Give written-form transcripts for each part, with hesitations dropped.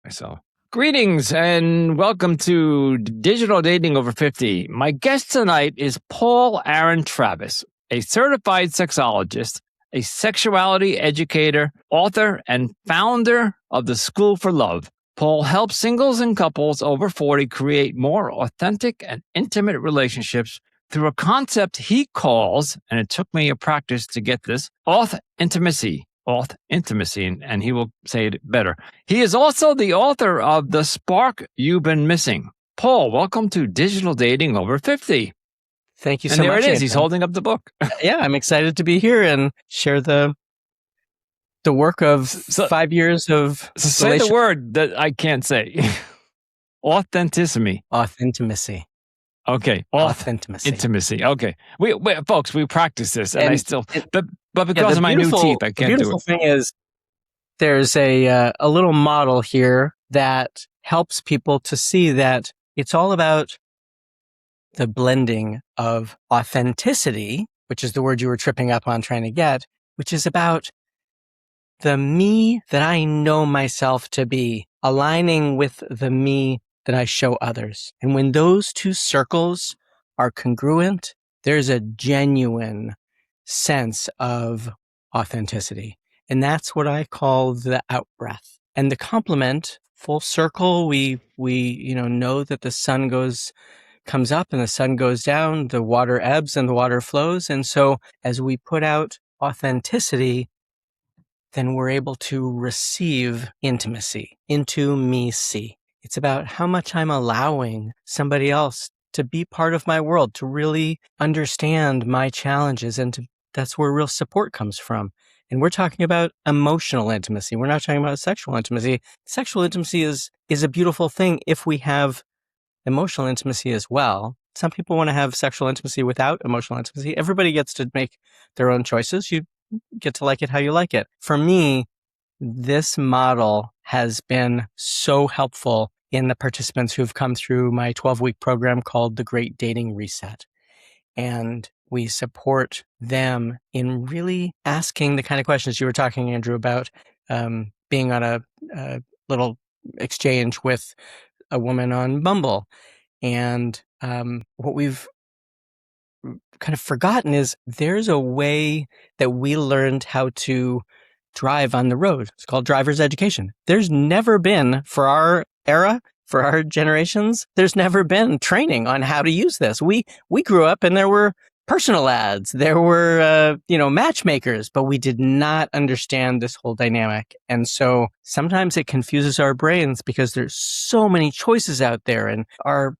myself. Greetings and welcome to Digital Dating Over 50. My guest tonight is Paul Aaron Travis, a certified sexologist, a sexuality educator, author, and founder of the School for Love. Paul helps singles and couples over 40 create more authentic and intimate relationships through a concept he calls, and it took me a practice to get this, Authintimacy. Authintimacy, and he will say it better. He is also the author of The Spark You've Been Missing. Paul, welcome to Digital Dating Over 50. Thank you so much. And there much. it is. He's holding up the book. Yeah, I'm excited to be here and share the work of 5 years of say the word that I can't say. Authenticity. Authintimacy. Okay. Authintimacy. Intimacy. Okay. We folks, we practice this, and I still, but because of my new teeth, I can't do it. The beautiful thing is there's a little model here that helps people to see that it's all about the blending of authenticity, which is the word you were tripping up on trying to get, which is about the me that I know myself to be, aligning with the me that I show others. And when those two circles are congruent, there's a genuine sense of authenticity. And that's what I call the out-breath. And the complement, full circle, we know that the sun comes up and the sun goes down, the water ebbs and the water flows. And so as we put out authenticity, then we're able to receive intimacy, into me see. It's about how much I'm allowing somebody else to be part of my world, to really understand my challenges. And that's where real support comes from. And we're talking about emotional intimacy. We're not talking about sexual intimacy. Sexual intimacy is a beautiful thing if we have emotional intimacy as well. Some people want to have sexual intimacy without emotional intimacy. Everybody gets to make their own choices. You get to like it how you like it. For me, this model has been so helpful in the participants who've come through my 12-week program called The Great Dating Reset. And we support them in really asking the kind of questions you were talking, Andrew, about being on a little exchange with a woman on Bumble. And what we've kind of forgotten is there's a way that we learned how to drive on the road. It's called driver's education. There's never been, for our era, for our generations, there's never been training on how to use this. We grew up and there were personal ads, there were matchmakers, but we did not understand this whole dynamic. And so sometimes it confuses our brains because there's so many choices out there, and our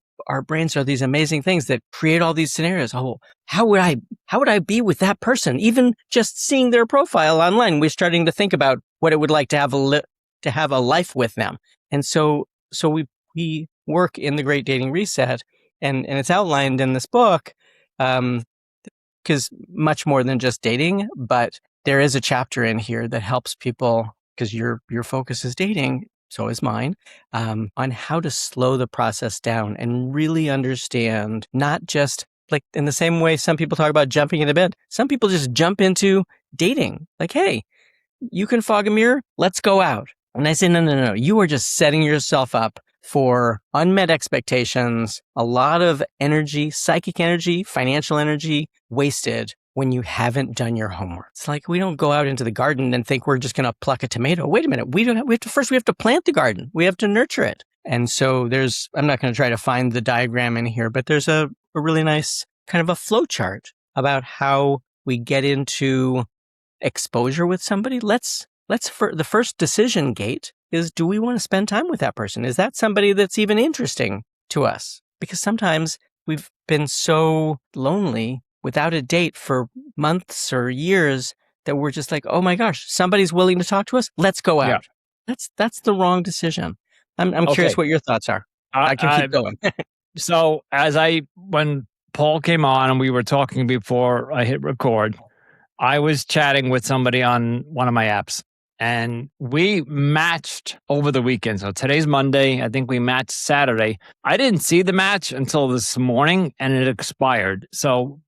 brains are these amazing things that create all these scenarios. Oh, how would I be with that person? Even just seeing their profile online, we're starting to think about what it would like to have a life with them. And so we work in the Great Dating Reset, and it's outlined in this book, because much more than just dating, but there is a chapter in here that helps people, because your focus is dating, so is mine, on how to slow the process down and really understand, not just like in the same way some people talk about jumping into bed. Some people just jump into dating. Like, hey, you can fog a mirror. Let's go out. And I say, no. You are just setting yourself up for unmet expectations, a lot of energy, psychic energy, financial energy wasted when you haven't done your homework. It's like we don't go out into the garden and think we're just going to pluck a tomato. Wait a minute. We have to plant the garden. We have to nurture it. And so I'm not going to try to find the diagram in here, but there's a really nice kind of a flow chart about how we get into exposure with somebody. For the first decision gate is, do we want to spend time with that person? Is that somebody that's even interesting to us? Because sometimes we've been so lonely without a date for months or years that we're just like, oh my gosh, somebody's willing to talk to us. Let's go out. Yeah. That's the wrong decision. I'm curious what your thoughts are. I can keep going. So when Paul came on and we were talking before I hit record, I was chatting with somebody on one of my apps. And we matched over the weekend. So today's Monday. I think we matched Saturday. I didn't see the match until this morning, and it expired. So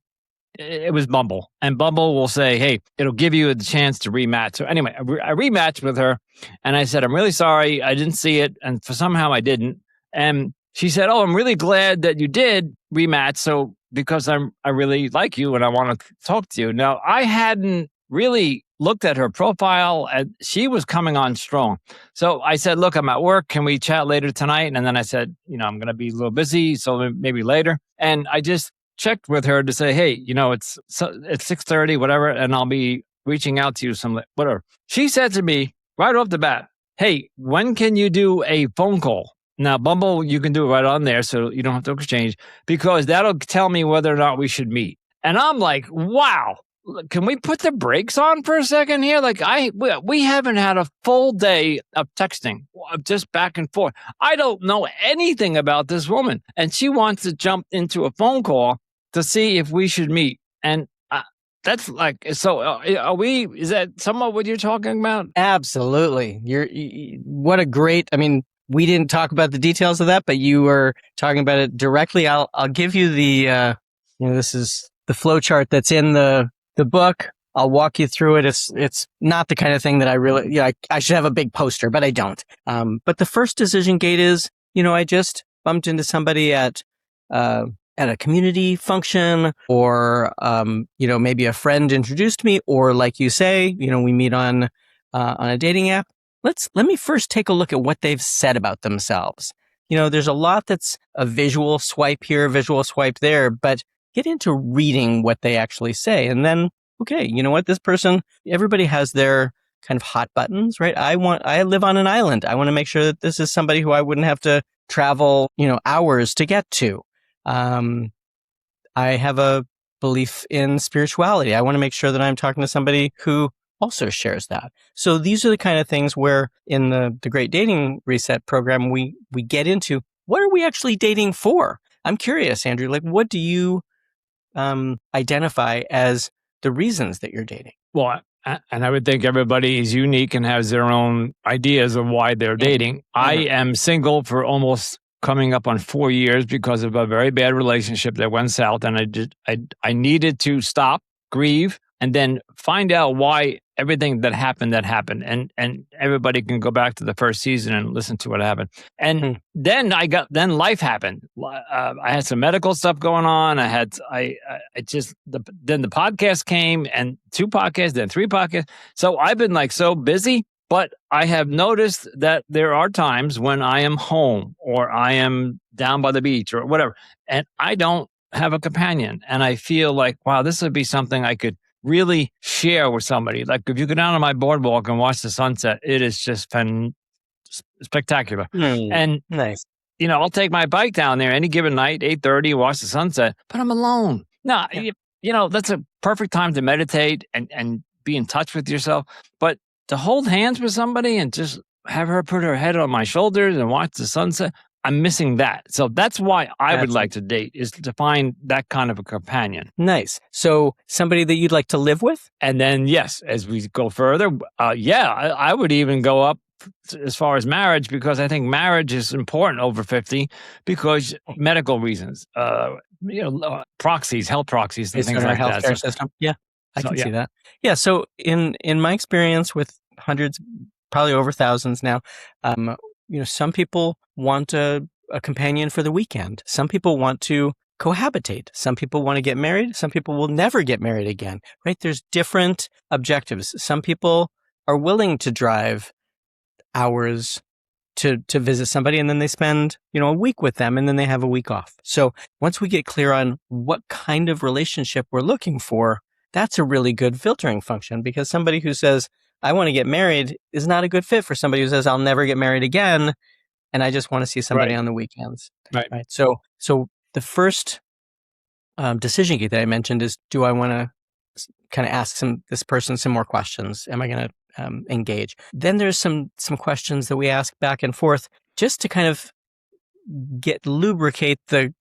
it was Bumble, and Bumble will say, "Hey, it'll give you the chance to rematch." So anyway, I rematched with her, and I said, "I'm really sorry, I didn't see it, and for somehow I didn't." And she said, "Oh, I'm really glad that you did rematch. So because I really like you and I want to talk to you." Now I hadn't really looked at her profile, and she was coming on strong. So I said, "Look, I'm at work. Can we chat later tonight?" And then I said, "I'm going to be a little busy, so maybe later." And I just checked with her to say, "Hey, it's 6:30, whatever, and I'll be reaching out to you some whatever." She said to me right off the bat, "Hey, when can you do a phone call?" Now, Bumble, you can do it right on there, so you don't have to exchange, because that'll tell me whether or not we should meet. And I'm like, wow, can we put the brakes on for a second here? Like, we haven't had a full day of texting, just back and forth. I don't know anything about this woman, and she wants to jump into a phone call to see if we should meet. And that's like, so is that somewhat what you're talking about? Absolutely. What a great, I mean, we didn't talk about the details of that, but you were talking about it directly. I'll give you the, this is the flow chart that's in the book. I'll walk you through it. It's not the kind of thing that I really, I should have a big poster, but I don't. But the first decision gate is, I just bumped into somebody at a community function, or, maybe a friend introduced me, or like you say, we meet on a dating app. Let me first take a look at what they've said about themselves. There's a lot that's a visual swipe here, visual swipe there, but get into reading what they actually say. And then, okay, you know what? This person, everybody has their kind of hot buttons, right? I live on an island. I want to make sure that this is somebody who I wouldn't have to travel, hours to get to. I have a belief in spirituality. I want to make sure that I'm talking to somebody who also shares that. So these are the kind of things where in the Great Dating Reset program, we get into, what are we actually dating for? I'm curious, Andrew, like, what do you identify as the reasons that you're dating? Well, and I would think everybody is unique and has their own ideas of why they're dating. I am single for almost coming up on 4 years because of a very bad relationship that went south, and I needed to stop, grieve, and then find out why everything that happened, and everybody can go back to the first season and listen to what happened. And then life happened. I had some medical stuff going on. Then the podcast came, and 2 podcasts, then 3 podcasts. So I've been like so busy, but I have noticed that there are times when I am home or I am down by the beach or whatever, and I don't have a companion. And I feel like, wow, this would be something I could really share with somebody. Like if you go down on my boardwalk and watch the sunset, it is just spectacular. And nice. I'll take my bike down there any given night, 8:30, watch the sunset, but I'm alone. No, that's a perfect time to meditate and be in touch with yourself. But to hold hands with somebody and just have her put her head on my shoulders and watch the sunset, I'm missing that. So that's why I would like to date, is to find that kind of a companion. Nice. So somebody that you'd like to live with? And then, yes, as we go further, I would even go up as far as marriage, because I think marriage is important over 50 because medical reasons, proxies, health proxies, and things like that. Healthcare system. Yeah, I can see that. Yeah. So in my experience with hundreds, probably over thousands now, some people want a companion for the weekend. Some people want to cohabitate. Some people want to get married. Some people will never get married again, right? There's different objectives. Some people are willing to drive hours to visit somebody, and then they spend, a week with them, and then they have a week off. So once we get clear on what kind of relationship we're looking for, that's a really good filtering function, because somebody who says, I want to get married is not a good fit for somebody who says, I'll never get married again, and I just want to see somebody on the weekends. Right. So the first decision gate that I mentioned is, do I want to kind of ask this person some more questions? Am I going to engage? Then there's some questions that we ask back and forth just to kind of lubricate the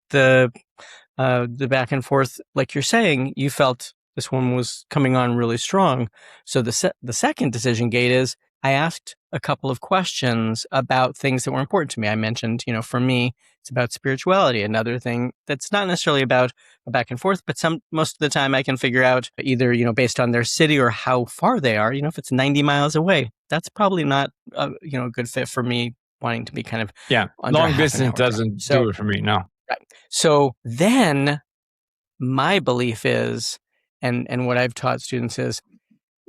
back and forth. Like you're saying, you felt this one was coming on really strong. So the second decision gate is, I asked a couple of questions about things that were important to me. I mentioned, for me, it's about spirituality. Another thing that's not necessarily about a back and forth, but most of the time I can figure out either, based on their city or how far they are, if it's 90 miles away, that's probably not a good fit for me wanting to be kind of under long a half an distance hour drive. doesn't do it for me. No. Right. So then my belief is, and what I've taught students is,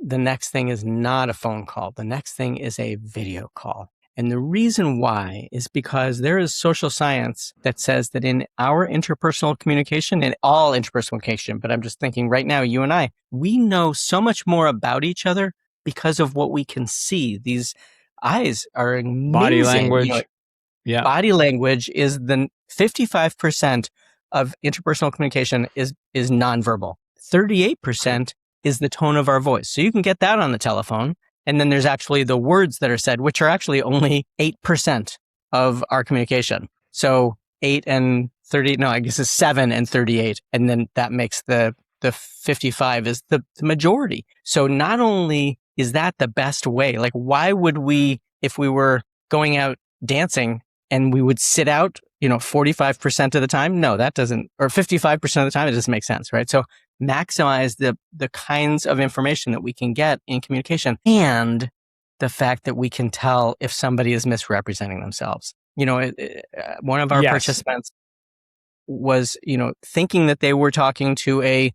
the next thing is not a phone call. The next thing is a video call. And the reason why is because there is social science that says that in our interpersonal communication, in all interpersonal communication, but I'm just thinking right now, you and I, we know so much more about each other because of what we can see. These eyes are amazing. Body language. Yeah. Body language is the 55% of interpersonal communication is nonverbal. 38% is the tone of our voice. So you can get that on the telephone. And then there's actually the words that are said, which are actually only 8% of our communication. So 8 and 30, no, I guess it's 7 and 38. And then that makes the 55 is the majority. So not only is that the best way, like why would we, if we were going out dancing and we would sit out, 45% of the time? No, that doesn't, or 55% of the time, it doesn't make sense, right? So maximize the kinds of information that we can get in communication and the fact that we can tell if somebody is misrepresenting themselves. One of our participants was, thinking that they were talking to a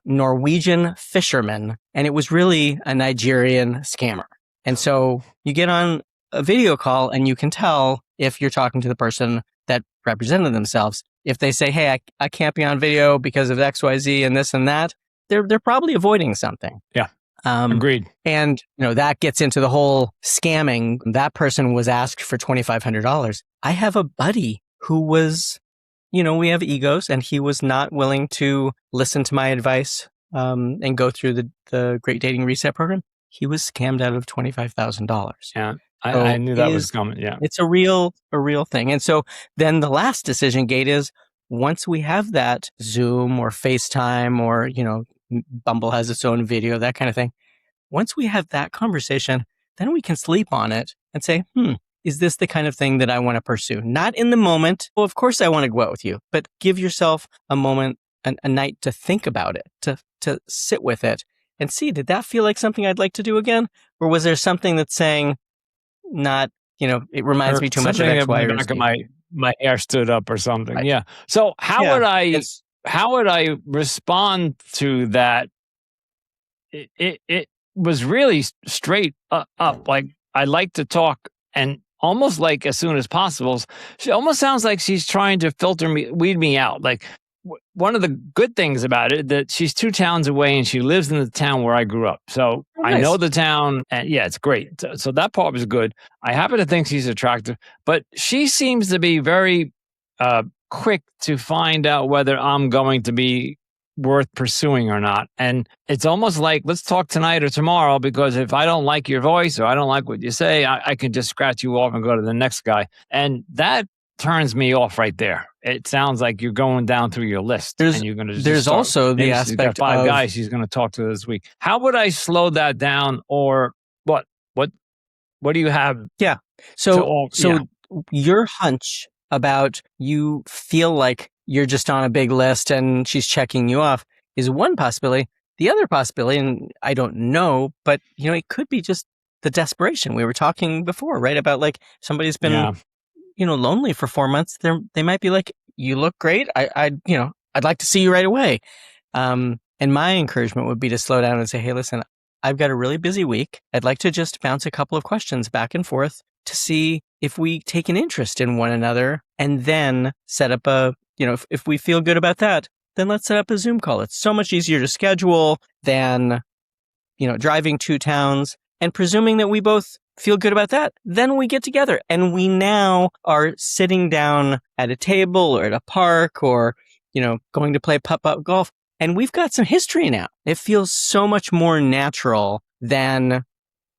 Norwegian fisherman, and it was really a Nigerian scammer. And so you get on a video call and you can tell if you're talking to the person that represented themselves. If they say, hey, I can't be on video because of XYZ and this and that, they're probably avoiding something. Yeah. Agreed. And, that gets into the whole scamming. That person was asked for $2,500. I have a buddy who was, we have egos, and he was not willing to listen to my advice and go through the Great Dating Reset program. He was scammed out of $25,000. Yeah. I knew that was coming. Yeah. It's a real thing. And so then the last decision gate is, once we have that Zoom or FaceTime or, Bumble has its own video, that kind of thing. Once we have that conversation, then we can sleep on it and say, is this the kind of thing that I want to pursue? Not in the moment. Well, of course I want to go out with you, but give yourself a moment, a night to think about it, to sit with it and see, did that feel like something I'd like to do again? Or was there something that's saying, not, it reminds me too much of X, Y, or Z. My hair stood up or something. Right. Yeah. So how would I respond to that? It was really straight up. Like, I like to talk, and almost like as soon as possible. She almost sounds like she's trying to weed me out. Like, one of the good things about it, that she's 2 towns away and she lives in the town where I grew up. So I know the town, and yeah, it's great. So that part was good. I happen to think she's attractive, but she seems to be very quick to find out whether I'm going to be worth pursuing or not. And it's almost like, let's talk tonight or tomorrow, because if I don't like your voice or I don't like what you say, I can just scratch you off and go to the next guy. And that turns me off right there. It sounds like you're going down through your list, and you're going to. There's also the aspect of 5 guys she's going to talk to this week. How would I slow that down, or what? What do you have? Yeah. So your hunch about, you feel like you're just on a big list and she's checking you off, is one possibility. The other possibility, and I don't know, but it could be just the desperation we were talking before, right? About like somebody's been lonely for 4 months. They might be like, you look great. I'd like to see you right away. And my encouragement would be to slow down and say, hey, listen, I've got a really busy week. I'd like to just bounce a couple of questions back and forth to see if we take an interest in one another, and then set up if we feel good about that, then let's set up a Zoom call. It's so much easier to schedule than, driving 2 towns, and presuming that we both feel good about that, then we get together and we now are sitting down at a table or at a park or, going to play putt-putt golf. And we've got some history now. It feels so much more natural than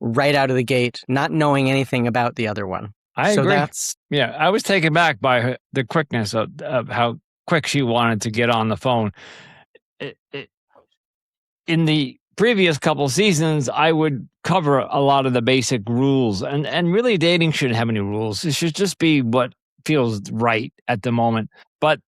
right out of the gate, not knowing anything about the other one. I agree. I was taken back by the quickness of how quick she wanted to get on the phone. In the previous couple seasons, I would cover a lot of the basic rules, and really dating shouldn't have any rules. It should just be what feels right at the moment. But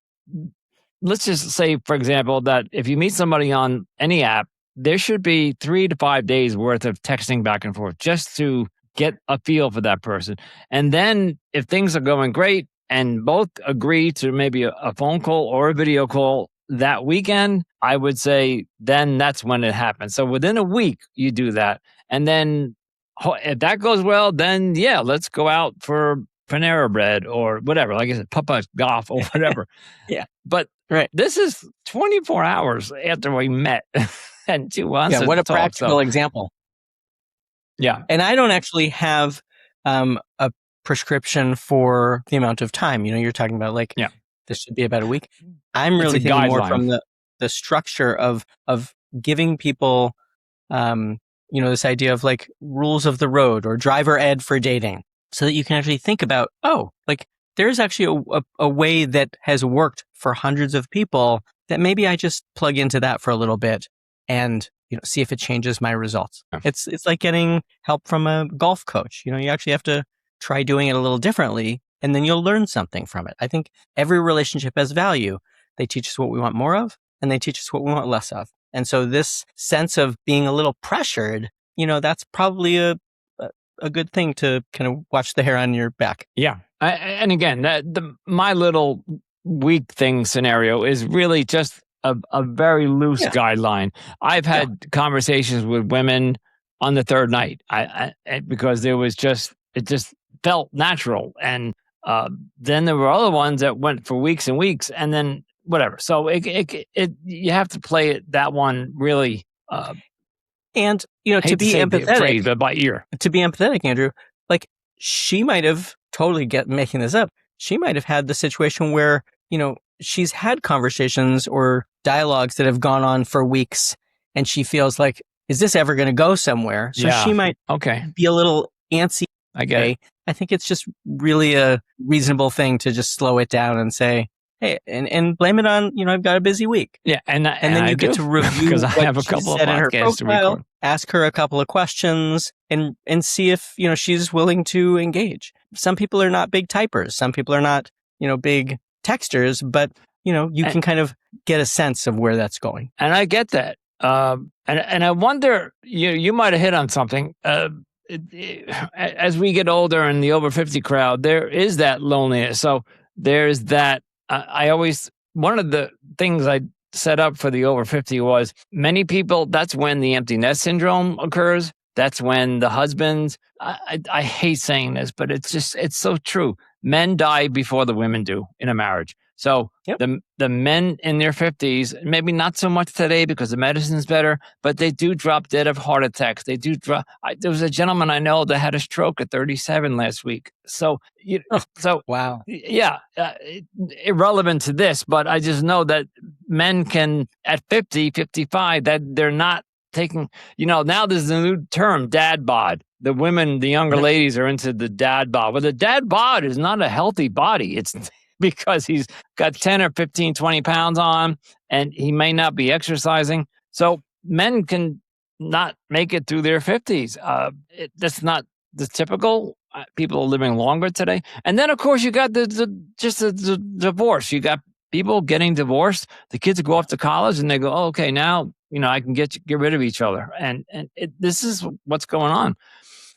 let's just say, for example, that if you meet somebody on any app, there should be 3 to 5 days worth of texting back and forth just to get a feel for that person. And then if things are going great and both agree to maybe a phone call or a video call that weekend, I would say then that's when it happens. So within a week, you do that. And then if that goes well, then yeah, let's go out for Panera Bread or whatever. Like I said, Papa Golf or whatever. Yeah. But Right. this is 24 hours after we met and 2 months. Yeah, what a talk, practical example. Yeah. And I don't actually have a prescription for the amount of time. You're talking about like, this should be about a week. I'm really thinking more from the structure of giving people, this idea of like rules of the road or driver ed for dating, so that you can actually think about, like there's actually a way that has worked for hundreds of people that maybe I just plug into that for a little bit and see if it changes my results. It's like getting help from a golf coach. You actually have to try doing it a little differently, and then you'll learn something from it. I think every relationship has value. They teach us what we want more of, and they teach us what we want less of. And so this sense of being a little pressured, that's probably a good thing to kind of watch the hair on your back. Yeah. And again, my little weak thing scenario is really just a very loose guideline. I've had conversations with women on the third night because it just felt natural. And then there were other ones that went for weeks and weeks and then whatever. So you have to play it, that one really. And, to be empathetic, but by ear. To be empathetic, Andrew, like she might have making this up. She might have had the situation where, she's had conversations or dialogues that have gone on for weeks and she feels like, is this ever going to go somewhere? So she might be a little antsy. I get it. I think it's just really a reasonable thing to just slow it down and say, hey, and blame it on, I've got a busy week. Yeah. And then you get to review because I have a couple of podcasts to record. Ask her a couple of questions and see if, she's willing to engage. Some people are not big typers. Some people are not, big texters, but, you can kind of get a sense of where that's going. And I get that. And I wonder, you might have hit on something. As we get older in the over 50 crowd, there is that loneliness. So there's that. One of the things I set up for the over 50 was many people, that's when the empty nest syndrome occurs. That's when the husbands, I hate saying this, but it's so true. Men die before the women do in a marriage. So the men in their 50s, maybe not so much today because the medicine's better, but they do drop dead of heart attacks. They do drop. There was a gentleman I know that had a stroke at 37 last week. So, wow. Yeah, irrelevant to this, but I just know that men can, at 50, 55, that they're not taking, now there's a new term, dad bod. The women, the younger ladies are into the dad bod. Well, the dad bod is not a healthy body. It's because he's got 10 or 15, 20 pounds on and he may not be exercising. So men can not make it through their 50s. That's not the typical. People are living longer today. And then, of course, you got the divorce. You got people getting divorced. The kids go off to college and they go, oh, okay, now, I can get rid of each other. And this is what's going on.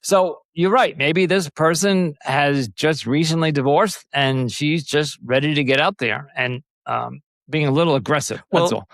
So you're right. Maybe this person has just recently divorced and she's just ready to get out there and being a little aggressive. That's all.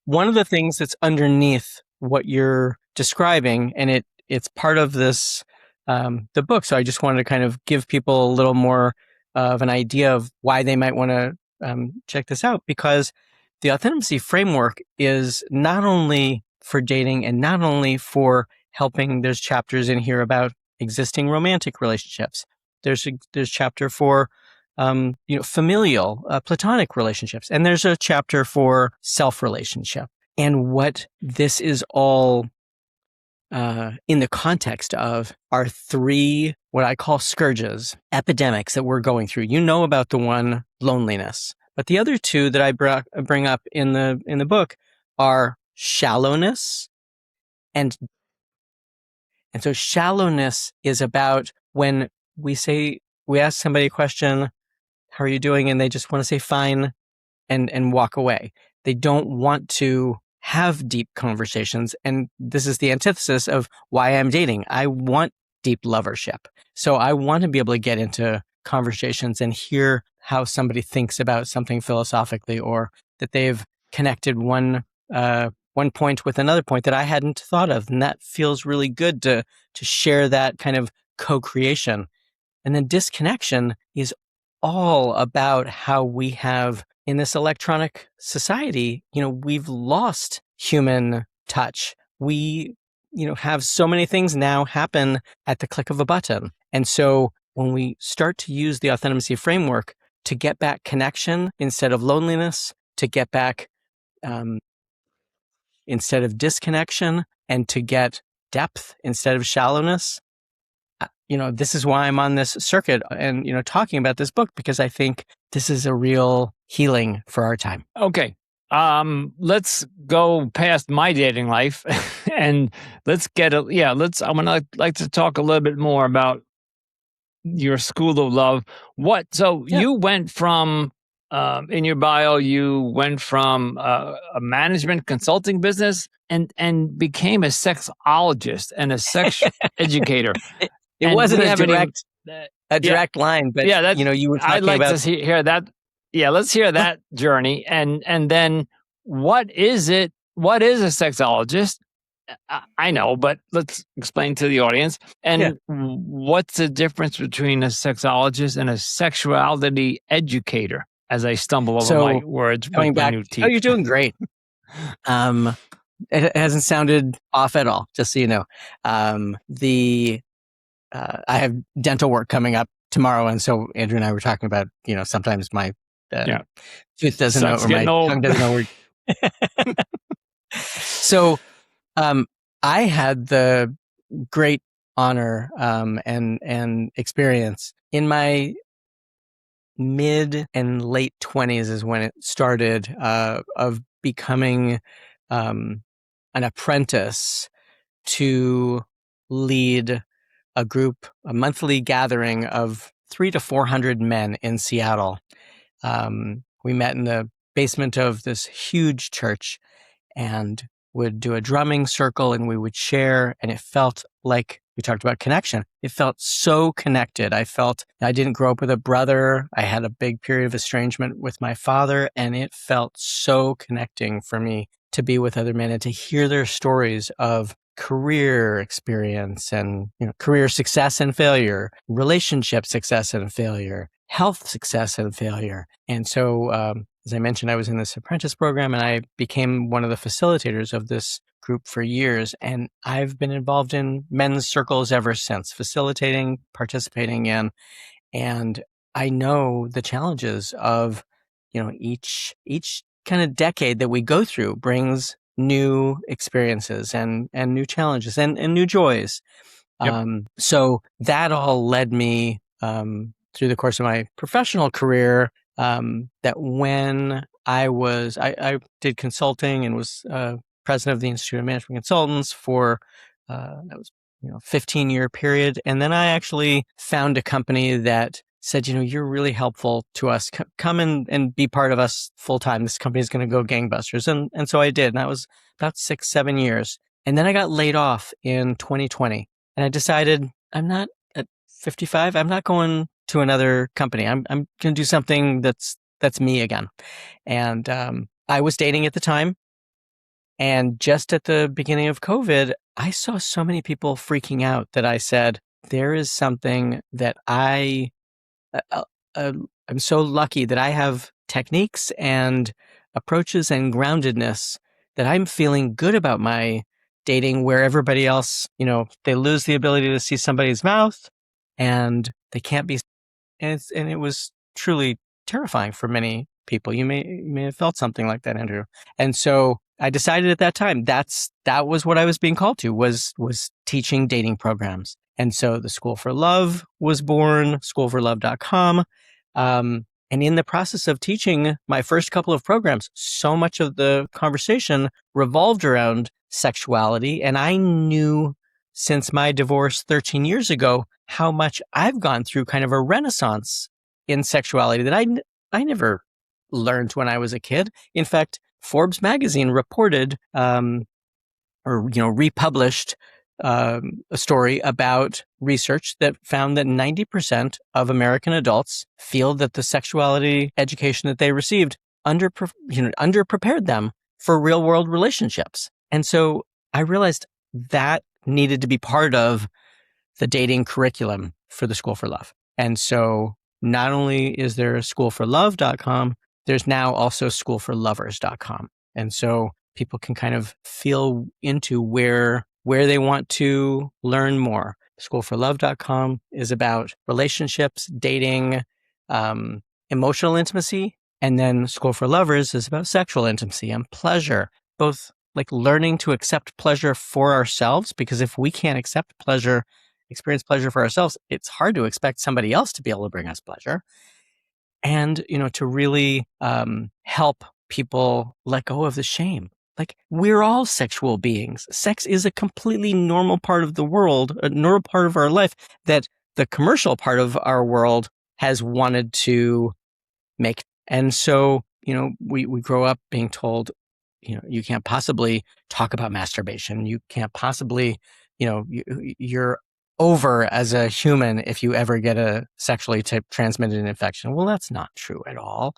One of the things that's underneath what you're describing, and it's part of this, the book. So I just wanted to kind of give people a little more of an idea of why they might want to check this out, because the Authintimacy framework is not only for dating and not only for helping. There's chapters in here about existing romantic relationships. There's chapter for familial, platonic relationships, and there's a chapter for self-relationship. And what this is all in the context of are three, what I call scourges, epidemics that we're going through. You know about the one, loneliness, but the other two that I bring up in the book are shallowness. And so shallowness is about when we ask somebody a question, how are you doing? And they just want to say fine and walk away. They don't want to have deep conversations. And this is the antithesis of why I'm dating. I want deep lovership. So I want to be able to get into conversations and hear how somebody thinks about something philosophically, or that they've connected one point with another point that I hadn't thought of. And that feels really good to share that kind of co-creation. And then disconnection is all about how we have, in this electronic society, we've lost human touch. We, have so many things now happen at the click of a button. And so when we start to use the Authintimacy framework to get back connection instead of loneliness, to get back instead of disconnection, and to get depth instead of shallowness, this is why I'm on this circuit and, talking about this book, because I think this is a real healing for our time. Okay. Let's go past my dating life and let's get I'm going to like to talk a little bit more about your school of love. You went from, in your bio, you went from a management consulting business and became a sexologist and a sex educator. It wasn't a direct line, but you were talking I'd like about... to hear that. Yeah, let's hear that journey. And then what is it? What is a sexologist? I know, but let's explain to the audience. And what's the difference between a sexologist and a sexuality educator? As I stumble over my words, coming back, new teeth. Oh, you're doing great. It hasn't sounded off at all, just so you know. I have dental work coming up tomorrow, and so Andrew and I were talking about, sometimes my tooth doesn't know, or my tongue doesn't know where. So, I had the great honor and experience in my mid and late 20s is when it started, of becoming an apprentice to lead a monthly gathering of 300 to 400 men in Seattle. We met in the basement of this huge church and would do a drumming circle, and we would share, and it felt like, we talked about connection. It felt so connected. I didn't grow up with a brother. I had a big period of estrangement with my father, and it felt so connecting for me to be with other men and to hear their stories of career experience and career success and failure, relationship success and failure, health success and failure. And so, as I mentioned, I was in this apprentice program, and I became one of the facilitators of this group for years. And I've been involved in men's circles ever since, facilitating, participating in, and I know the challenges of, each kind of decade that we go through brings new experiences and new challenges and new joys. Yep. So that all led me through the course of my professional career, that when I did consulting and was president of the Institute of Management Consultants for that was 15-year period, and then I actually found a company that said, you're really helpful to us. Come and be part of us full time. This company is going to go gangbusters. And so I did. And that was about 6-7 years. And then I got laid off in 2020. And I decided, I'm not at 55. I'm not going to another company. I'm going to do something that's me again. And I was dating at the time. And just at the beginning of COVID, I saw so many people freaking out that I said, there is something that I'm so lucky that I have techniques and approaches and groundedness that I'm feeling good about my dating, where everybody else, they lose the ability to see somebody's mouth and they can't be. And it was truly terrifying for many people. You may have felt something like that, Andrew. And so I decided at that time that was what I was being called to, was teaching dating programs. And so the School for Love was born, schoolforlove.com. And in the process of teaching my first couple of programs, so much of the conversation revolved around sexuality. And I knew since my divorce 13 years ago how much I've gone through kind of a renaissance in sexuality that I never learned when I was a kid. In fact, Forbes magazine reported republished a story about research that found that 90% of American adults feel that the sexuality education that they received underprepared them for real world relationships. And so I realized that needed to be part of the dating curriculum for the School for Love. And so not only is there schoolforlove.com, there's now also schoolforlovers.com. And so people can kind of feel into where they want to learn more. Schoolforlove.com is about relationships, dating, emotional intimacy. And then School for Lovers is about sexual intimacy and pleasure, both like learning to accept pleasure for ourselves, because if we can't experience pleasure for ourselves, it's hard to expect somebody else to be able to bring us pleasure. And, to really help people let go of the shame. Like, we're all sexual beings. Sex is a completely normal part of the world, a normal part of our life that the commercial part of our world has wanted to make. And so, we grow up being told, you can't possibly talk about masturbation. You can't possibly, you're over as a human if you ever get a sexually transmitted infection. Well, that's not true at all.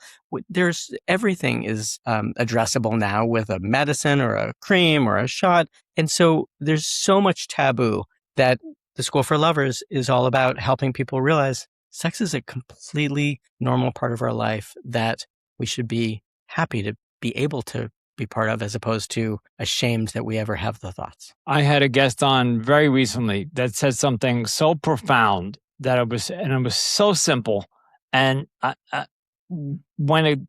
Everything is addressable now with a medicine or a cream or a shot. And so there's so much taboo that the School for Lovers is all about helping people realize sex is a completely normal part of our life that we should be happy to be able to be part of, as opposed to ashamed that we ever have the thoughts. I had a guest on very recently that said something so profound that it was so simple. And when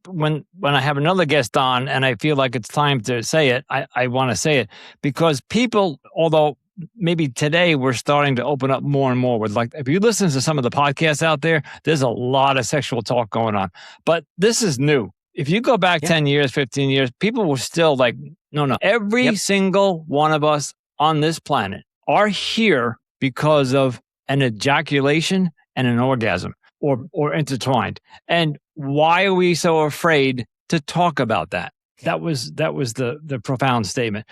I have another guest on and I feel like it's time to say it, I want to say it, because people, although maybe today we're starting to open up more and more with, like, if you listen to some of the podcasts out there, there's a lot of sexual talk going on, but this is new. If you go back 10 years, 15 years, people were still like, no. Every single one of us on this planet are here because of an ejaculation and an orgasm, or intertwined. And why are we so afraid to talk about that? That was the profound statement.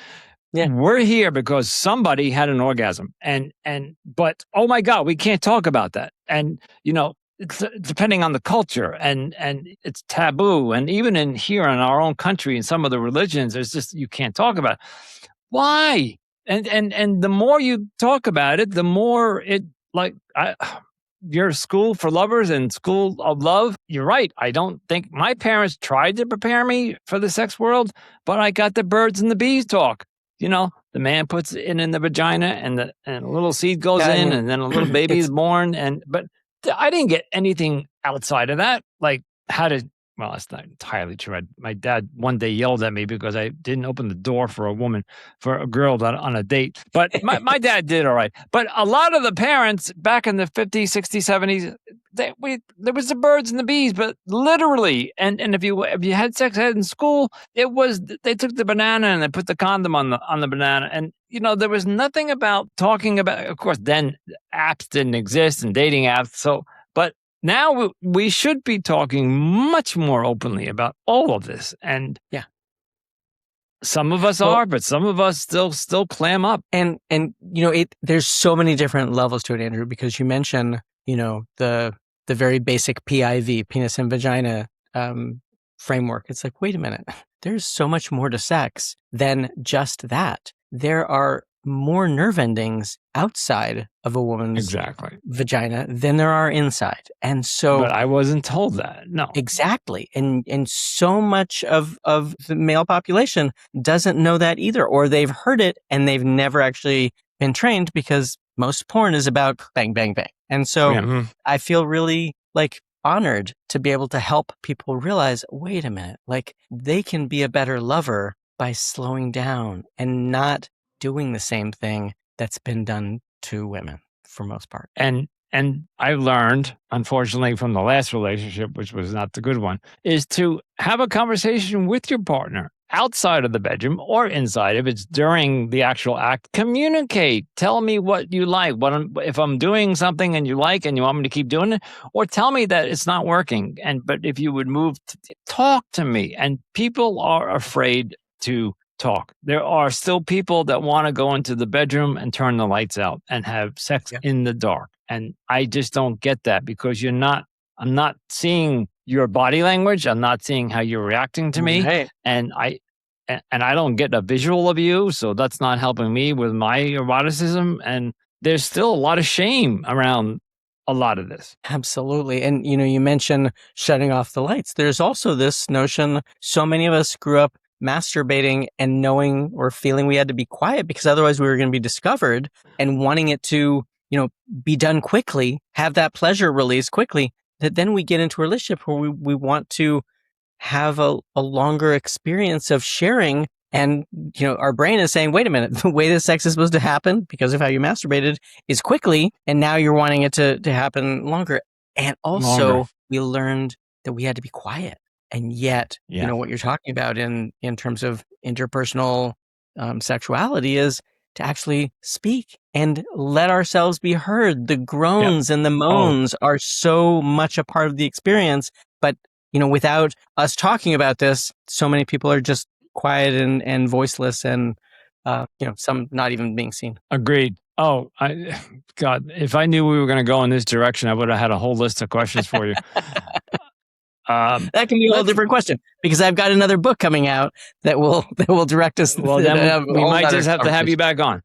Yeah. We're here because somebody had an orgasm, but oh my God, we can't talk about that. And it's depending on the culture, and it's taboo. And even in our own country, in some of the religions, there's just, you can't talk about it. Why? And the more you talk about it, the more it, your School for Lovers and School of Love, you're right. I don't think my parents tried to prepare me for the sex world, but I got the birds and the bees talk. The man puts it in the vagina, and a little seed goes in, and then a little baby is born. But I didn't get anything outside of that. Like, well, that's not entirely true. My dad one day yelled at me because I didn't open the door for a girl on a date. But my dad did all right. But a lot of the parents back in the 50s, 60s, 70s, there was the birds and the bees, but literally. And if you had sex ed in school, it was, they took the banana and they put the condom on the banana. And there was nothing about talking about. Of course, then apps didn't exist and dating apps. So, but now we should be talking much more openly about all of this. And some of us are, but some of us still clam up. And there's so many different levels to it, Andrew, because you mentioned, the very basic PIV, penis and vagina framework. It's like, wait a minute, there's so much more to sex than just that. There are more nerve endings outside of a woman's vagina than there are inside. And so, but I wasn't told that. No. Exactly. And so much of the male population doesn't know that either, or they've heard it and they've never actually been trained, because most porn is about bang, bang, bang. And so I feel really honored to be able to help people realize, wait a minute, they can be a better lover by slowing down and not doing the same thing that's been done to women for most part. And and I learned, unfortunately, from the last relationship, which was not the good one, is to have a conversation with your partner outside of the bedroom or inside. If it's during the actual act, communicate. Tell me what you like. If I'm doing something and you like and you want me to keep doing it, or tell me that it's not working. But if you would talk to me. And people are afraid to talk. There are still people that want to go into the bedroom and turn the lights out and have sex in the dark. And I just don't get that, because I'm not seeing your body language. I'm not seeing how you're reacting to me. Right. And I don't get a visual of you. So that's not helping me with my eroticism. And there's still a lot of shame around a lot of this. Absolutely. And, you mentioned shutting off the lights. There's also this notion, so many of us grew up masturbating and knowing or feeling we had to be quiet because otherwise we were going to be discovered, and wanting it to, be done quickly, have that pleasure release quickly, that then we get into a relationship where we want to have a longer experience of sharing. And, our brain is saying, wait a minute, the way this sex is supposed to happen because of how you masturbated is quickly. And now you're wanting it to happen longer. And also we learned that we had to be quiet. And yet, what you're talking about in terms of interpersonal sexuality is to actually speak and let ourselves be heard. The groans and the moans are so much a part of the experience. But, without us talking about this, so many people are just quiet and voiceless, and, some not even being seen. Agreed. Oh, God, if I knew we were going to go in this direction, I would have had a whole list of questions for you. That can be a whole different question, because I've got another book coming out that will direct us. Well, then we might just have to have you back on.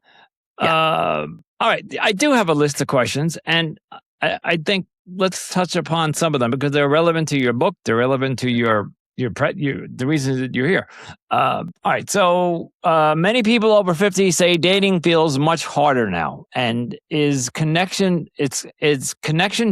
Yeah. All right. I do have a list of questions, and I think let's touch upon some of them because they're relevant to your book. They're relevant to the reasons that you're here. All right. So many people over 50 say dating feels much harder now. And is connection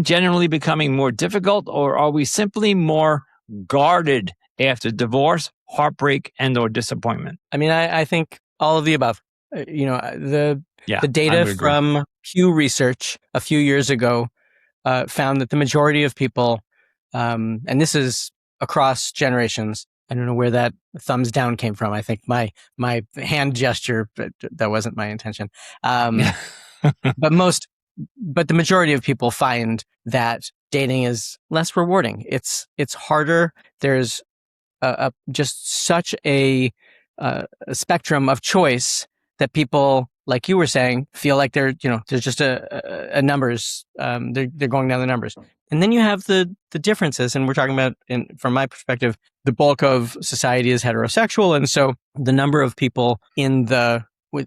generally becoming more difficult, or are we simply more guarded after divorce, heartbreak, and or disappointment? I mean, I think all of the above. The data from Pew Research a few years ago found that the majority of people, and this is across generations. I don't know where that thumbs down came from. I think my hand gesture, but that wasn't my intention. But the majority of people find that dating is less rewarding. It's harder. There's just such a spectrum of choice that people, like you were saying, feel like there's just a numbers. They're going down the numbers. And then you have the differences, and we're talking about, from my perspective, the bulk of society is heterosexual, and so the number of people in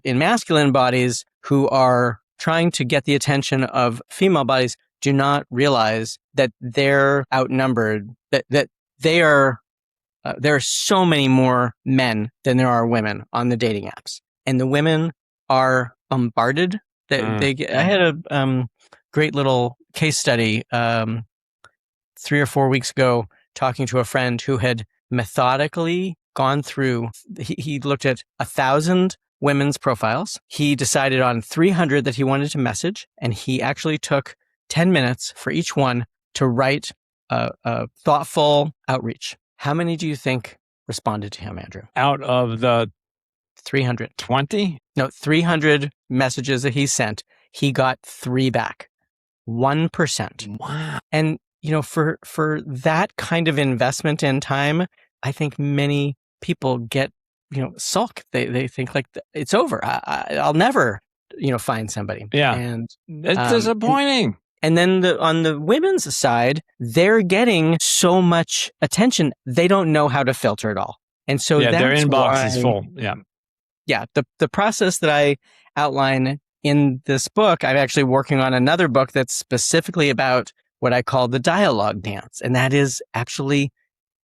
masculine bodies who are trying to get the attention of female bodies do not realize that they're outnumbered. That they are there are so many more men than there are women on the dating apps, and the women are bombarded. I had a great little case study 3 or 4 weeks ago, talking to a friend who had methodically gone through. He looked at 1,000 women's profiles. He decided on 300 that he wanted to message, and he actually took 10 minutes for each one to write a thoughtful outreach. How many do you think responded to him, Andrew? Out of the 300. 20? No, 300 messages that he sent, he got 3 back. 1%. Wow. And, for that kind of investment in time, I think many people get, sulk. They think like it's over. I'll never, find somebody. Yeah. And it's disappointing. And then on the women's side, they're getting so much attention, they don't know how to filter it all. And so their inbox is full. Yeah. Yeah. The process that I outline in this book, I'm actually working on another book that's specifically about what I call the dialogue dance. And that is actually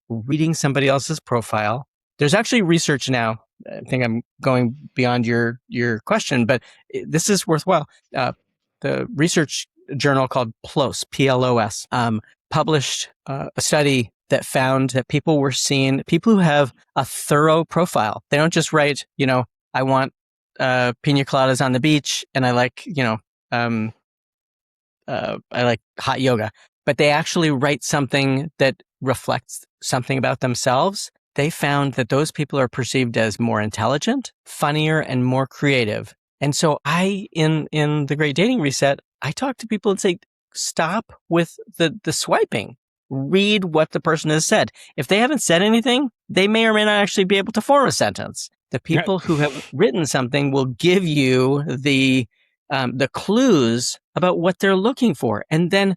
reading somebody else's profile. There's actually research now. I think I'm going beyond your question, but this is worthwhile. The research journal called PLOS, P-L-O-S, published a study that found that people who have a thorough profile. They don't just write, I want pina coladas on the beach, and I like, I like hot yoga, but they actually write something that reflects something about themselves. They found that those people are perceived as more intelligent, funnier, and more creative. And so in the Great Dating Reset, I talk to people and say, stop with the swiping. Read what the person has said. If they haven't said anything, they may or may not actually be able to form a sentence. The people who have written something will give you the clues about what they're looking for, and then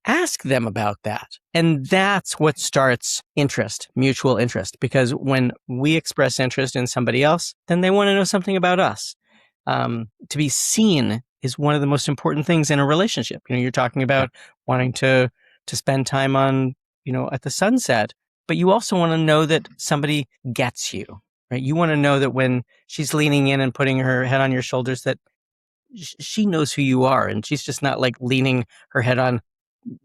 ask them about that. And that's what starts interest, mutual interest, because when we express interest in somebody else, then they want to know something about us. To be seen is one of the most important things in a relationship. You're talking about wanting to spend time on, at the sunset, but you also want to know that somebody gets you, right? You want to know that when she's leaning in and putting her head on your shoulders, that she knows who you are, and she's just not like leaning her head on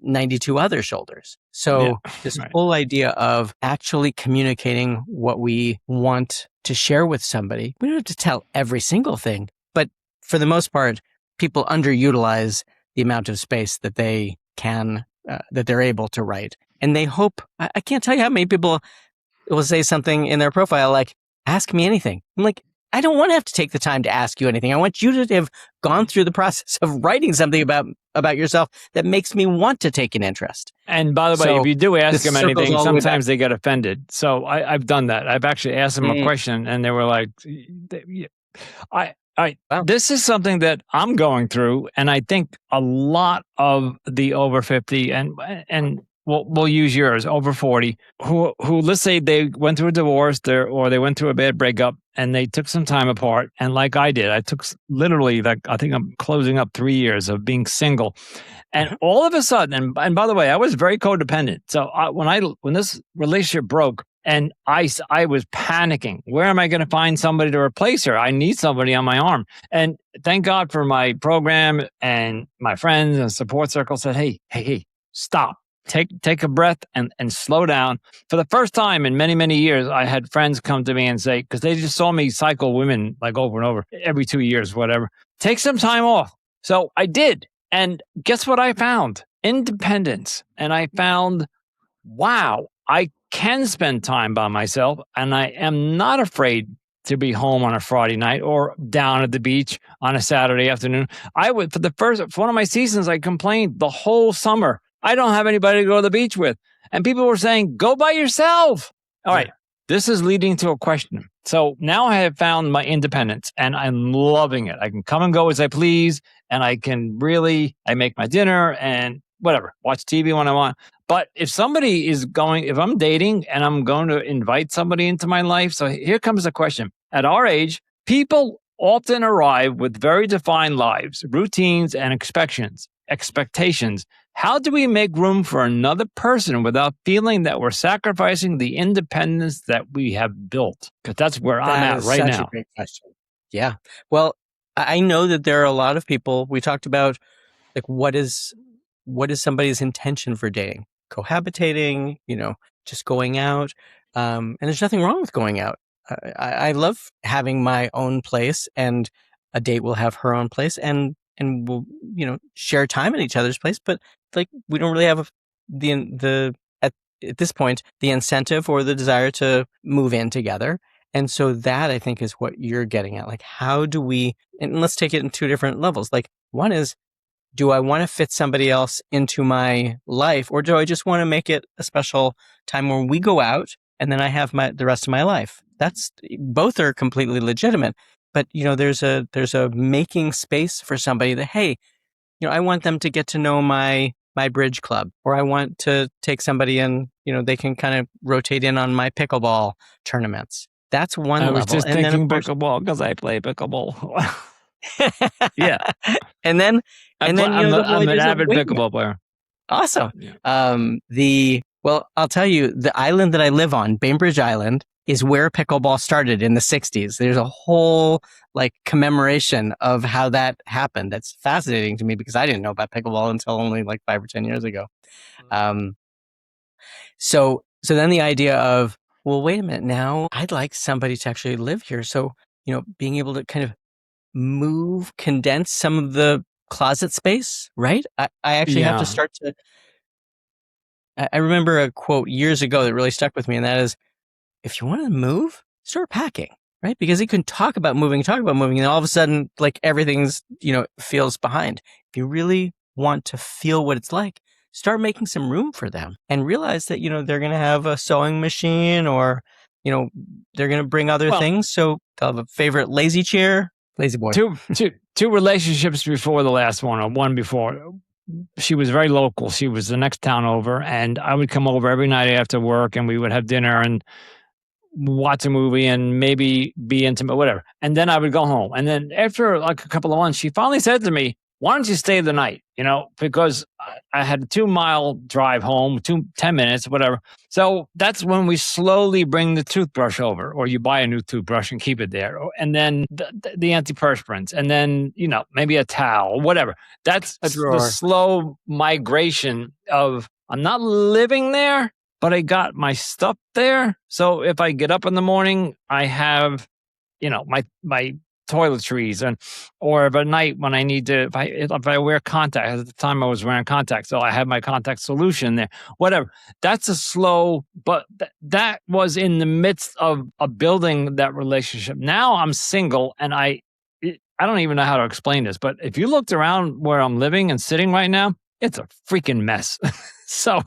92 other shoulders. So this whole idea of actually communicating what we want to share with somebody, we don't have to tell every single thing, but for the most part, people underutilize the amount of space that they can, that they're able to write. And they hope, I can't tell you how many people will say something in their profile like, ask me anything. I'm like, I don't want to have to take the time to ask you anything. I want you to have gone through the process of writing something about yourself that makes me want to take an interest. And by the way, if you do ask them anything, sometimes they get offended. So I've done that. I've actually asked them a question, and they were like, this is something that I'm going through, and I think a lot of the over 50 and we'll use yours, over 40, who let's say they went through a divorce or they went through a bad breakup and they took some time apart. And like I did, I took literally, I think I'm closing up 3 years of being single. And all of a sudden, and by the way, I was very codependent. So when this relationship broke, and I was panicking. Where am I going to find somebody to replace her? I need somebody on my arm. And thank God for my program and my friends and support circle said, hey, stop. Take a breath and slow down. For the first time in many, many years, I had friends come to me and say, because they just saw me cycle women like over and over, every 2 years, whatever, take some time off. So I did. And guess what I found? Independence. And I found, wow, I can spend time by myself, and I am not afraid to be home on a Friday night or down at the beach on a Saturday afternoon. For one of my seasons, I complained the whole summer, I don't have anybody to go to the beach with. And people were saying, go by yourself. All right. This is leading to a question. So now I have found my independence and I'm loving it. I can come and go as I please. And I make my dinner and whatever, watch TV when I want. But if I'm dating and I'm going to invite somebody into my life. So here comes the question. At our age, people often arrive with very defined lives, routines, and expectations. How do we make room for another person without feeling that we're sacrificing the independence that we have built? Because that's where I'm at right now. A great question. Yeah. Well, I know that there are a lot of people. We talked about like what is somebody's intention for dating? Cohabitating, just going out. And there's nothing wrong with going out. I love having my own place, and a date will have her own place, and we'll share time at each other's place. But like we don't really have at this point the incentive or the desire to move in together. And so that I think is what you're getting at. Like, how do we? And let's take it in two different levels. Like, one is, do I want to fit somebody else into my life, or do I just want to make it a special time where we go out and then I have the rest of my life? Both are completely legitimate. But there's a making space for somebody that, hey, I want them to get to know my bridge club, or I want to take somebody and they can kind of rotate in on my pickleball tournaments. That's one level. I was just thinking pickleball because I play pickleball. Yeah. And then I'm an avid pickleball player. Awesome. Yeah. Well, I'll tell you, the island that I live on, Bainbridge Island, is where pickleball started in the 60s. There's a whole commemoration of how that happened. That's fascinating to me because I didn't know about pickleball until only 5 or 10 years ago. So then the idea of, well, wait a minute, now I'd like somebody to actually live here. So, being able to kind of condense some of the closet space, right? I actually have to Yeah. start to. I remember a quote years ago that really stuck with me, and that is, if you want to move, start packing, right? Because you can talk about moving, and all of a sudden, like everything's, feels behind. If you really want to feel what it's like, start making some room for them and realize that, they're going to have a sewing machine or, they're going to bring other Well, things. So they'll have a favorite lazy chair, lazy boy. two relationships before the last one, or one before. She was very local. She was the next town over, and I would come over every night after work, and we would have dinner and watch a movie and maybe be intimate, whatever. And then I would go home. And then after like a couple of months, she finally said to me, "Why don't you stay the night?" Because I had a 2 mile drive home, 10 minutes, whatever. So that's when we slowly bring the toothbrush over, or you buy a new toothbrush and keep it there. And then the antiperspirants, and then, maybe a towel, whatever. That's A the drawer. slow migration of, I'm not living there, but I got my stuff there. So if I get up in the morning, I have, my toiletries, or if at night when I need to, if I wear contacts, at the time I was wearing contacts, so I have my contact solution there, whatever. That's a slow, but that was in the midst of building that relationship. Now I'm single, and I don't even know how to explain this, but if you looked around where I'm living and sitting right now, it's a freaking mess. So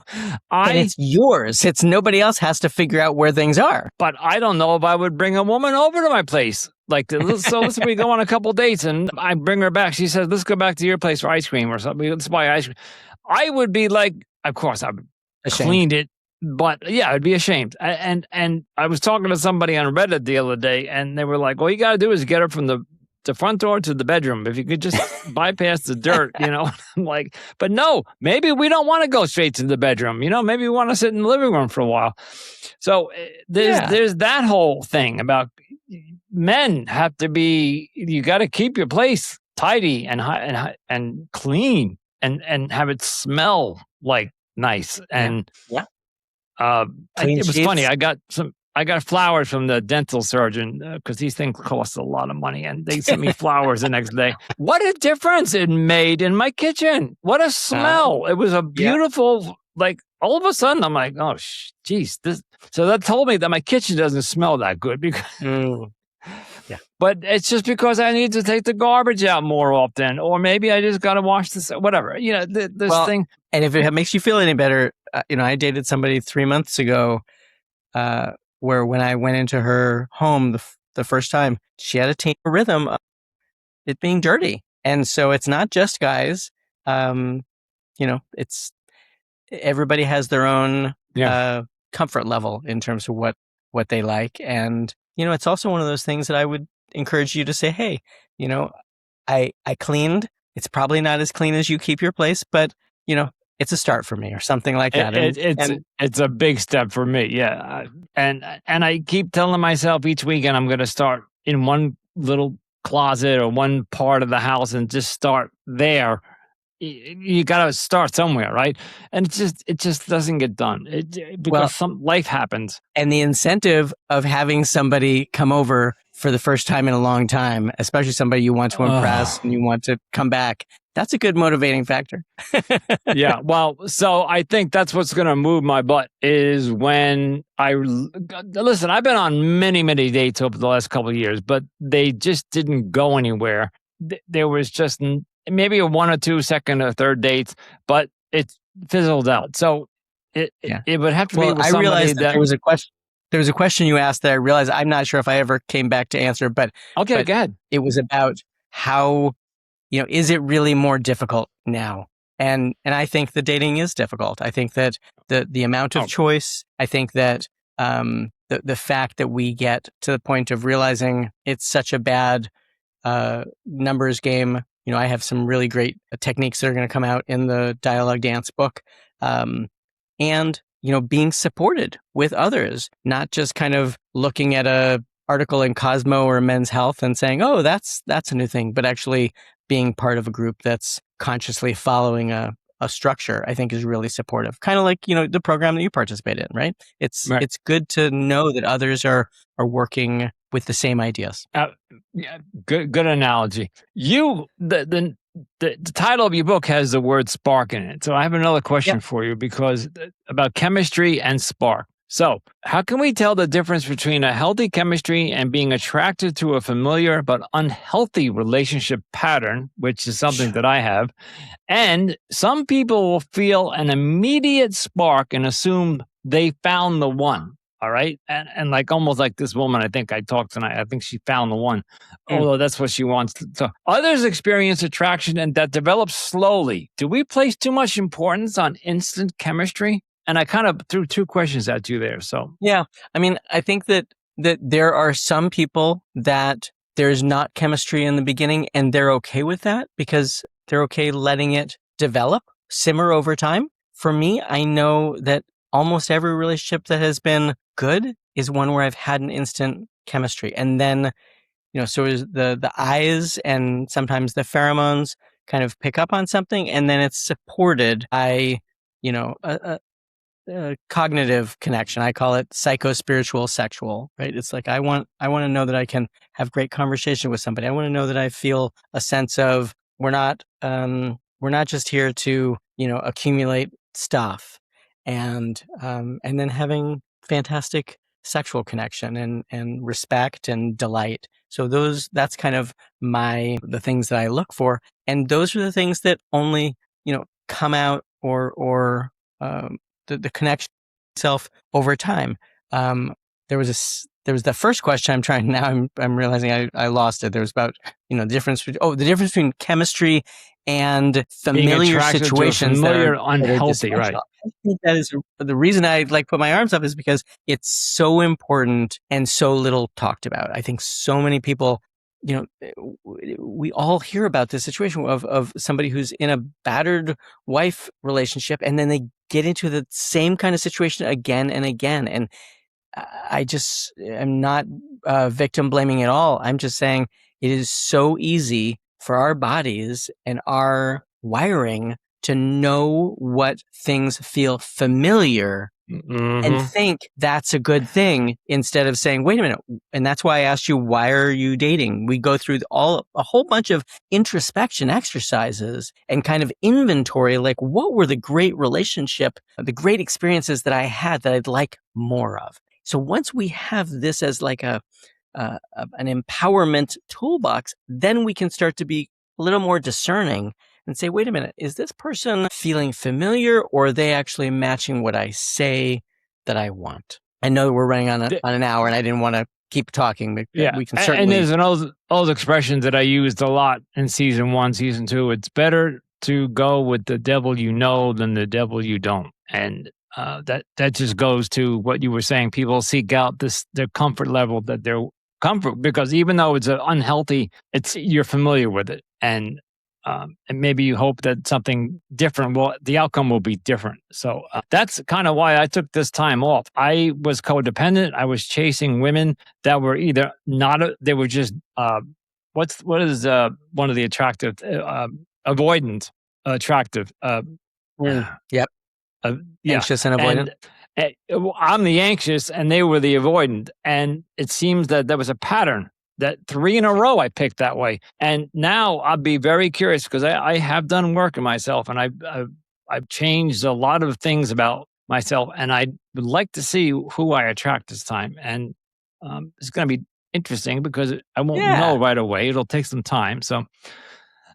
And it's yours. It's nobody else has to figure out where things are. But I don't know if I would bring a woman over to my place. Like, so let's say we go on a couple dates and I bring her back. She says, "Let's go back to your place for ice cream or something. Let's buy ice cream." I would be like, of course, I've cleaned it, but yeah, I'd be ashamed. And I was talking to somebody on Reddit the other day, and they were like, "All you got to do is get her from the front door to the bedroom. If you could just bypass the dirt, I'm like, but no, maybe we don't want to go straight to the bedroom. Maybe we want to sit in the living room for a while. So there's that whole thing about men have to be, you got to keep your place tidy and clean and have it smell like nice. And it was funny. I got flowers from the dental surgeon because these things cost a lot of money, and they sent me flowers the next day. What a difference it made in my kitchen. What a smell. It was a beautiful, like, all of a sudden I'm like, oh, geez. So that told me that my kitchen doesn't smell that good. Because, but it's just because I need to take the garbage out more often, or maybe I just got to wash this, whatever. This thing. And if it makes you feel any better, I dated somebody 3 months ago, where when I went into her home the first time, she had a rhythm of it being dirty. And so it's not just guys. It's everybody has their own comfort level in terms of what they like. And, it's also one of those things that I would encourage you to say, hey, I cleaned. It's probably not as clean as you keep your place, but, it's a start for me, or something like that. It's a big step for me. Yeah. And I keep telling myself each weekend I'm going to start in one little closet or one part of the house and just start there. You got to start somewhere, right? And it just doesn't get done because some life happens. And the incentive of having somebody come over for the first time in a long time, especially somebody you want to impress and you want to come back, that's a good motivating factor. Yeah. Well, so I think that's what's going to move my butt is when listen, I've been on many, many dates over the last couple of years, but they just didn't go anywhere. There was just maybe a 1 or 2 second or third dates, but it fizzled out. So it would have to be with somebody. I realized that there was a question you asked that I realized I'm not sure if I ever came back to answer, but okay, go ahead. It was about how, is it really more difficult now? And I think the dating is difficult. I think that the amount of choice, I think that the fact that we get to the point of realizing it's such a bad numbers game. I have some really great techniques that are going to come out in the Dialogue Dance book. And, being supported with others, not just kind of looking at a article in Cosmo or Men's Health and saying, oh, that's a new thing, but actually being part of a group that's consciously following a structure, I think is really supportive. Kind of like, the program that you participate in, right? It's good to know that others are working with the same ideas. Yeah, good analogy. The the title of your book has the word spark in it. So I have another question Yep. for you because about chemistry and spark. So, how can we tell the difference between a healthy chemistry and being attracted to a familiar but unhealthy relationship pattern, which is something that I have? And some people will feel an immediate spark and assume they found the one. All right. And like almost like this woman I think I talked tonight. I think she found the one, Mm. although that's what she wants. So others experience attraction and that develops slowly. Do we place too much importance on instant chemistry? And I kind of threw two questions at you there. So Yeah. I mean, I think that there are some people that there's not chemistry in the beginning and they're okay with that because they're okay letting it develop, simmer over time. For me, I know that almost every relationship that has been good is one where I've had an instant chemistry. And then, so is the eyes and sometimes the pheromones kind of pick up on something and then it's supported by, a cognitive connection. I call it psycho-spiritual sexual, right? It's like I want to know that I can have great conversation with somebody. I want to know that I feel a sense of we're not just here to, accumulate stuff and then having fantastic sexual connection and respect and delight. So that's kind of the things that I look for. And those are the things that only, come out or the connection itself over time. There was the first question I'm trying now. I'm realizing I lost it. There was about the difference between chemistry and familiar situations familiar, that are unhealthy, right? dysfunctional. I think that is the reason I put my arms up is because it's so important and so little talked about. I think so many people, we all hear about this situation of somebody who's in a battered wife relationship and then they get into the same kind of situation again and again. And I just am not victim blaming at all. I'm just saying it is so easy for our bodies and our wiring to know what things feel familiar and think that's a good thing instead of saying, wait a minute. And that's why I asked you, why are you dating? We go through a whole bunch of introspection exercises and kind of inventory, like what were the great the great experiences that I had that I'd like more of. So once we have this as like an empowerment toolbox, then we can start to be a little more discerning and say, wait a minute, is this person feeling familiar or are they actually matching what I say that I want? I know we're running on an hour and I didn't want to keep talking, but we can certainly. And there's an old expression that I used a lot in season 1, season 2. It's better to go with the devil you know than the devil you don't. And that just goes to what you were saying. People seek out their comfort level, that their comfort, because even though it's unhealthy, you're familiar with it. And maybe you hope that something different the outcome will be different. So that's kind of why I took this time off. I was codependent. I was chasing women that were either they were just, what is one of the attractive, avoidant, attractive. Yep. Anxious and avoidant. I'm the anxious and they were the avoidant. And it seems that there was a pattern that 3 in a row I picked that way. And now I'll be very curious because I have done work in myself and I've changed a lot of things about myself. And I would like to see who I attract this time. And it's going to be interesting because I won't know right away. It'll take some time. So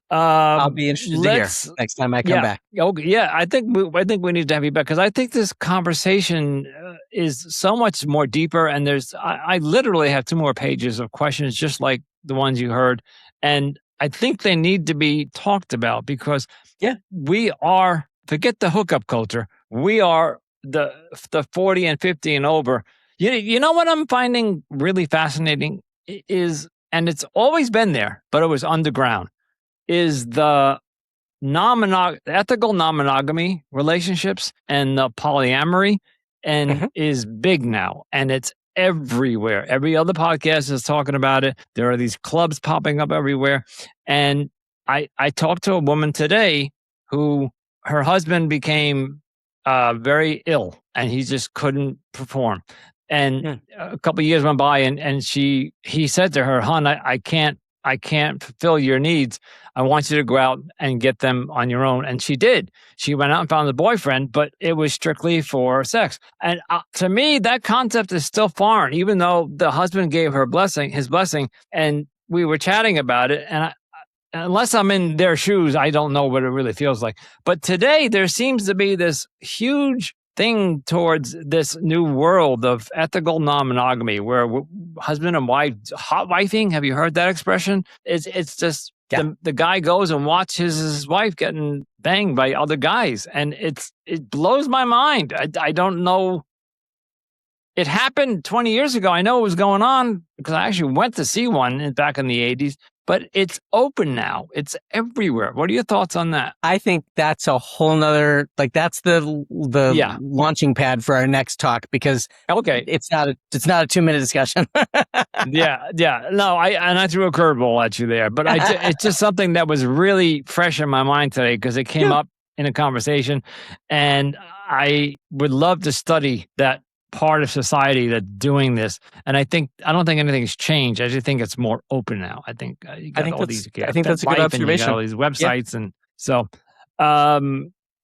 I'll be interested to hear next time I come back. Okay, yeah, I think we need to have you back because I think this conversation is so much more deeper. And I literally have 2 more pages of questions, just like the ones you heard, and I think they need to be talked about because we are, forget the hookup culture. We are the 40 and 50 and over. You know what I'm finding really fascinating is, and it's always been there, but it was underground, is the ethical non-monogamy relationships and the polyamory, and is big now, and it's everywhere. Every other podcast is talking about it. There are these clubs popping up everywhere. And I talked to a woman today who her husband became very ill and he just couldn't perform. And a couple of years went by and he said to her, "Hon, I can't fulfill your needs. I want you to go out and get them on your own. And she did. She went out and found a boyfriend, but it was strictly for sex. And to me, that concept is still foreign, even though the husband gave her his blessing, and we were chatting about it. And unless I'm in their shoes, I don't know what it really feels like. But today, there seems to be this huge thing towards this new world of ethical non-monogamy, where husband and wife, hot wifing. Have you heard that expression? It's just the guy goes and watches his wife getting banged by other guys, and it blows my mind. I don't know. It happened 20 years ago. I know it was going on because I actually went to see one back in the 80s. But it's open now. It's everywhere. What are your thoughts on that? I think that's a whole nother, that's the launching pad for our next talk, because it's not a 2-minute discussion. Yeah. No, I threw a curveball at you there, but it's just something that was really fresh in my mind today because it came up in a conversation, and I would love to study that part of society that's doing this. And I don't think anything's changed. I just think it's more open now. I think you got all these. I think that's a good observation. All these websites, and so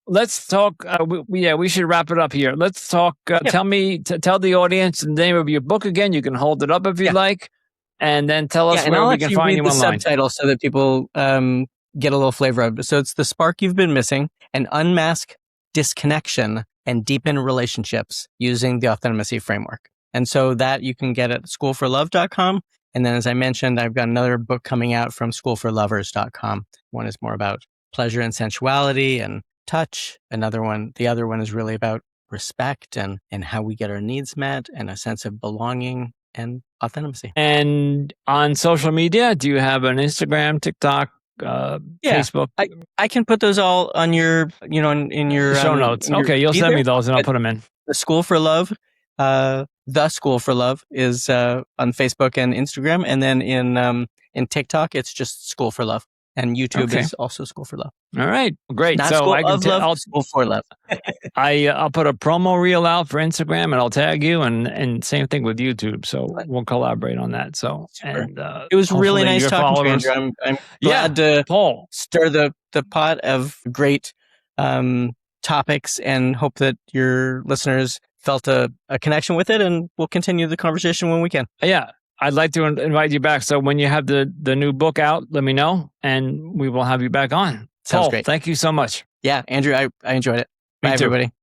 let's talk. We should wrap it up here. Let's talk. Tell the audience the name of your book again. You can hold it up if you like, and then tell us where we can find you online. Subtitle so that people get a little flavor of it. So it's The Spark You've Been Missing, and Unmask, Disconnection, and Deepen Relationships using the Authintimacy framework. And so that you can get at schoolforlove.com. And then, as I mentioned, I've got another book coming out from schoolforlovers.com. One is more about pleasure and sensuality and touch. The other one is really about respect and how we get our needs met, and a sense of belonging and authenticity. And on social media, do you have an Instagram, TikTok, Facebook? I can put those all on your, in your show notes. Okay, you'll send me those and I'll put them in. The School for Love, The School for Love is on Facebook and Instagram, and then in TikTok it's just School for Love, and YouTube is also School for Love. All right, great. Not so School I can of Love, School for Love. I'll put a promo reel out for Instagram, and I'll tag you, and same thing with YouTube. So we'll collaborate on that. So and it was really nice talking to you, Andrew. I'm glad to Paul stir the pot of great topics, and hope that your listeners felt a connection with it, and we'll continue the conversation when we can. Yeah. I'd like to invite you back. So when you have the new book out, let me know, and we will have you back on. Sounds great. Thank you so much. Yeah, Andrew, I enjoyed it. Bye, everybody.